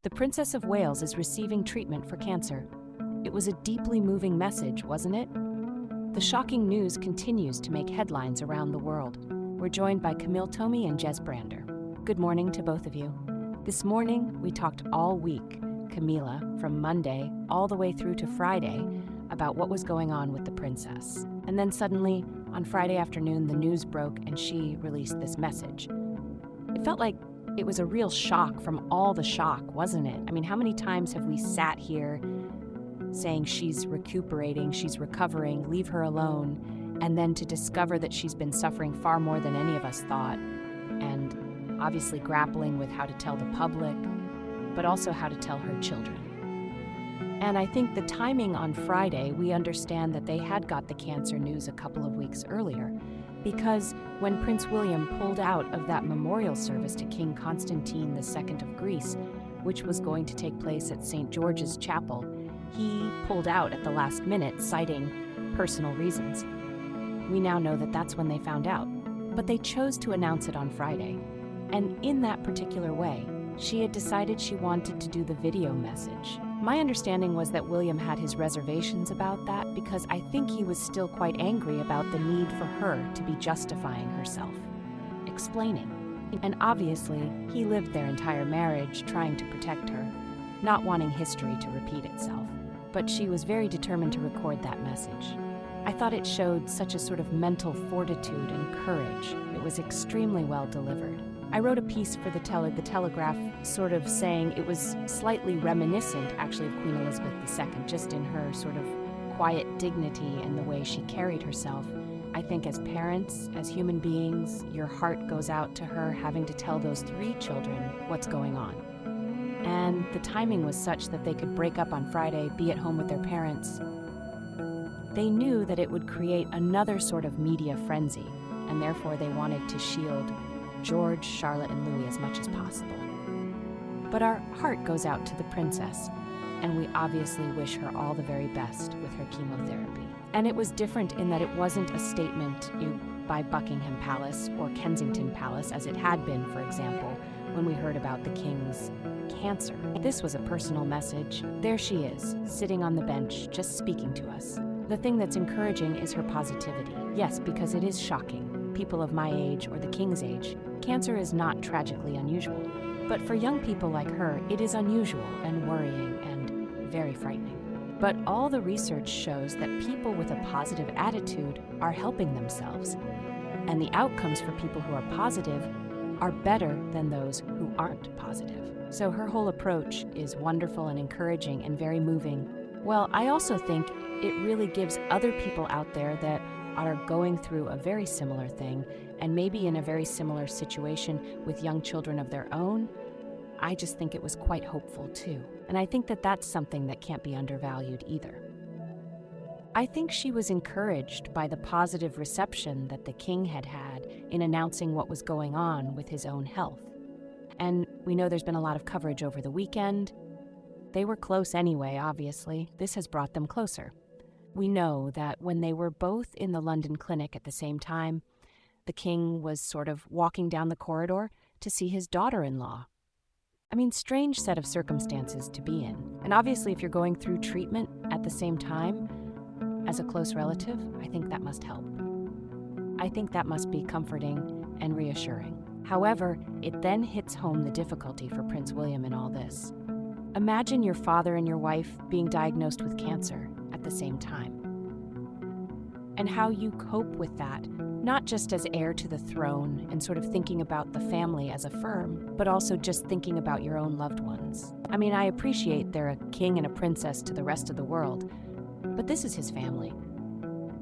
The Princess of Wales is receiving treatment for cancer. It was a deeply moving message, wasn't it? The shocking news continues to make headlines around the world. We're joined by Camille Tomey and Jez Brander. Good morning to both of you. This morning, we talked all week, Camilla, from Monday all the way through to Friday, about what was going on with the princess. And then suddenly, on Friday afternoon, the news broke and she released this message. It felt like it was a real shock from all the shock, wasn't it? I mean, how many times have we sat here saying she's recuperating, she's recovering, leave her alone, and then to discover that she's been suffering far more than any of us thought, and obviously grappling with how to tell the public, but also how to tell her children. And I think the timing on Friday, we understand that they had got the cancer news a couple of weeks earlier, because when Prince William pulled out of that memorial service to King Constantine II of Greece, which was going to take place at St. George's Chapel, he pulled out at the last minute, citing personal reasons. We now know that that's when they found out, but they chose to announce it on Friday. And in that particular way, she had decided she wanted to do the video message. My understanding was that William had his reservations about that because I think he was still quite angry about the need for her to be justifying herself, explaining. And obviously, he lived their entire marriage trying to protect her, not wanting history to repeat itself. But she was very determined to record that message. I thought it showed such a sort of mental fortitude and courage. It was extremely well delivered. I wrote a piece for the Telegraph sort of saying it was slightly reminiscent actually of Queen Elizabeth II, just in her sort of quiet dignity and the way she carried herself. I think as parents, as human beings, your heart goes out to her having to tell those 3 children what's going on. And the timing was such that they could break up on Friday, be at home with their parents. They knew that it would create another sort of media frenzy, and therefore they wanted to shield George, Charlotte, and Louis as much as possible. But our heart goes out to the princess, and we obviously wish her all the very best with her chemotherapy. And it was different in that it wasn't a statement by Buckingham Palace or Kensington Palace, as it had been, for example, when we heard about the king's cancer. This was a personal message. There she is, sitting on the bench, just speaking to us. The thing that's encouraging is her positivity. Yes, because it is shocking. People of my age or the king's age, cancer is not tragically unusual. But for young people like her, it is unusual and worrying and very frightening. But all the research shows that people with a positive attitude are helping themselves. And the outcomes for people who are positive are better than those who aren't positive. So her whole approach is wonderful and encouraging and very moving. Well, I also think it really gives other people out there that are going through a very similar thing and maybe in a very similar situation with young children of their own. I just think it was quite hopeful too. And I think that that's something that can't be undervalued either. I think she was encouraged by the positive reception that the king had had in announcing what was going on with his own health. And we know there's been a lot of coverage over the weekend. They were close anyway, obviously. This has brought them closer. We know that when they were both in the London clinic at the same time, the king was sort of walking down the corridor to see his daughter-in-law. I mean, strange set of circumstances to be in. And obviously, if you're going through treatment at the same time as a close relative, I think that must help. I think that must be comforting and reassuring. However, it then hits home the difficulty for Prince William in all this. Imagine your father and your wife being diagnosed with cancer at the same time. And how you cope with that, not just as heir to the throne and sort of thinking about the family as a firm, but also just thinking about your own loved ones. I mean, I appreciate they're a king and a princess to the rest of the world, but this is his family.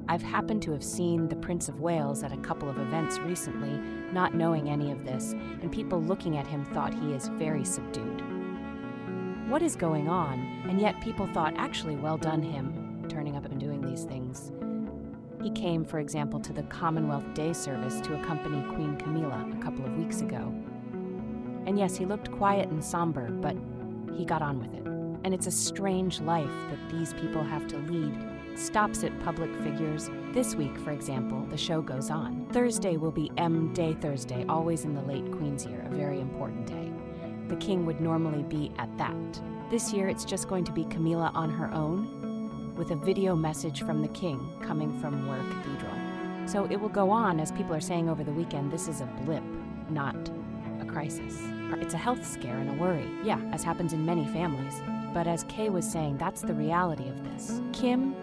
I've happened to have seen the Prince of Wales at a couple of events recently, not knowing any of this, and people looking at him thought he is very subdued. What is going on? And yet people thought, actually, well done him, turning up and doing these things. He came, for example, to the Commonwealth Day service to accompany Queen Camilla a couple of weeks ago. And yes, he looked quiet and somber, but he got on with it. And it's a strange life that these people have to lead. Stops at public figures. This week, for example, the show goes on. Thursday will be M Day Thursday, always in the late Queen's year, a very important day. the king would normally be at that. This year, it's just going to be Camilla on her own, with a video message from the king coming from Ware Cathedral. So it will go on, as people are saying over the weekend, this is a blip, not a crisis. It's a health scare and a worry, yeah, as happens in many families. But as Kay was saying, that's the reality of this. Kim,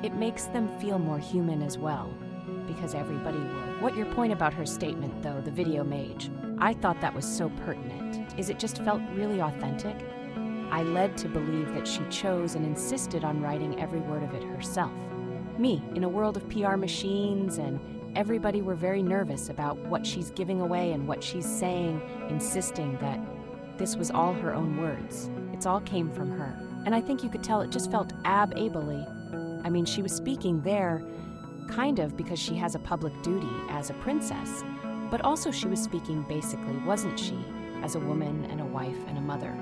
it makes them feel more human as well, because everybody will. What your point about her statement, though, the video mage, I thought that was so pertinent. Is it just felt really authentic? I led to believe that she chose and insisted on writing every word of it herself. Me, in a world of PR machines, and everybody were very nervous about what she's giving away and what she's saying, insisting that this was all her own words. It's all came from her. And I think you could tell it just felt ab-ably. I mean, she was speaking there kind of because she has a public duty as a princess, but also she was speaking basically, wasn't she, as a woman and a wife and a mother.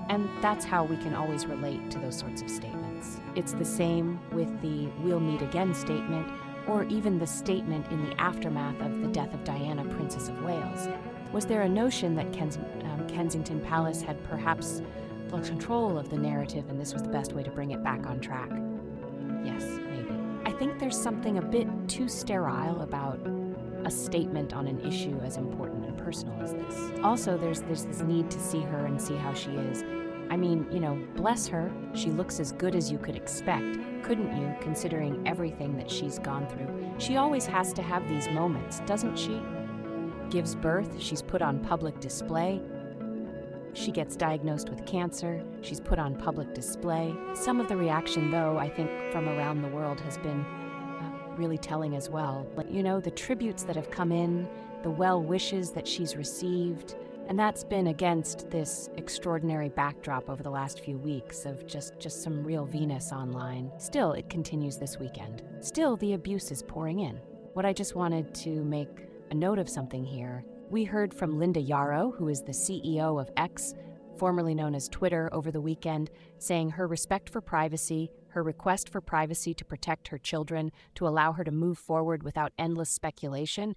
And that's how we can always relate to those sorts of statements. It's the same with the "we'll meet again" statement, or even the statement in the aftermath of the death of Diana, Princess of Wales. Was there a notion that Kensington Palace had perhaps lost control of the narrative and this was the best way to bring it back on track? Yes, maybe. I think there's something a bit too sterile about a statement on an issue as important and personal as this. Also, there's this need to see her and see how she is. I mean, bless her, she looks as good as you could expect, couldn't you, considering everything that she's gone through? She always has to have these moments, doesn't she? Gives birth, she's put on public display. She gets diagnosed with cancer, she's put on public display. Some of the reaction, though, I think from around the world has been really telling as well. The tributes that have come in, the well wishes that she's received, and that's been against this extraordinary backdrop over the last few weeks of just some real Venus online. Still, it continues this weekend. Still, the abuse is pouring in. What I just wanted to make a note of something here. We heard from Linda Yarrow, who is the CEO of X, formerly known as Twitter, over the weekend, saying her respect for privacy, her request for privacy to protect her children, to allow her to move forward without endless speculation,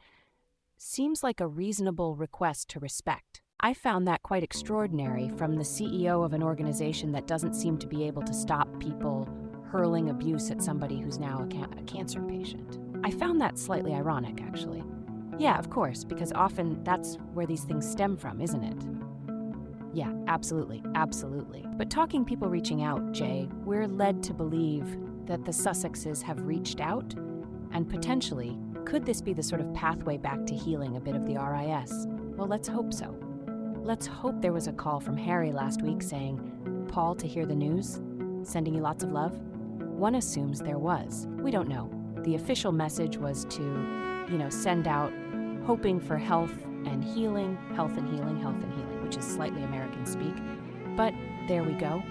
seems like a reasonable request to respect. I found that quite extraordinary from the CEO of an organization that doesn't seem to be able to stop people hurling abuse at somebody who's now a cancer patient. I found that slightly ironic, actually. Yeah, of course, because often that's where these things stem from, isn't it? Yeah, absolutely, absolutely. But talking people reaching out, Jay, we're led to believe that the Sussexes have reached out, and potentially, could this be the sort of pathway back to healing a bit of the RIS? Well, let's hope so. Let's hope there was a call from Harry last week saying, "Paul, to hear the news? Sending you lots of love?" One assumes there was. We don't know. The official message was to, send out hoping for health and healing, which is slightly American speak. But there we go.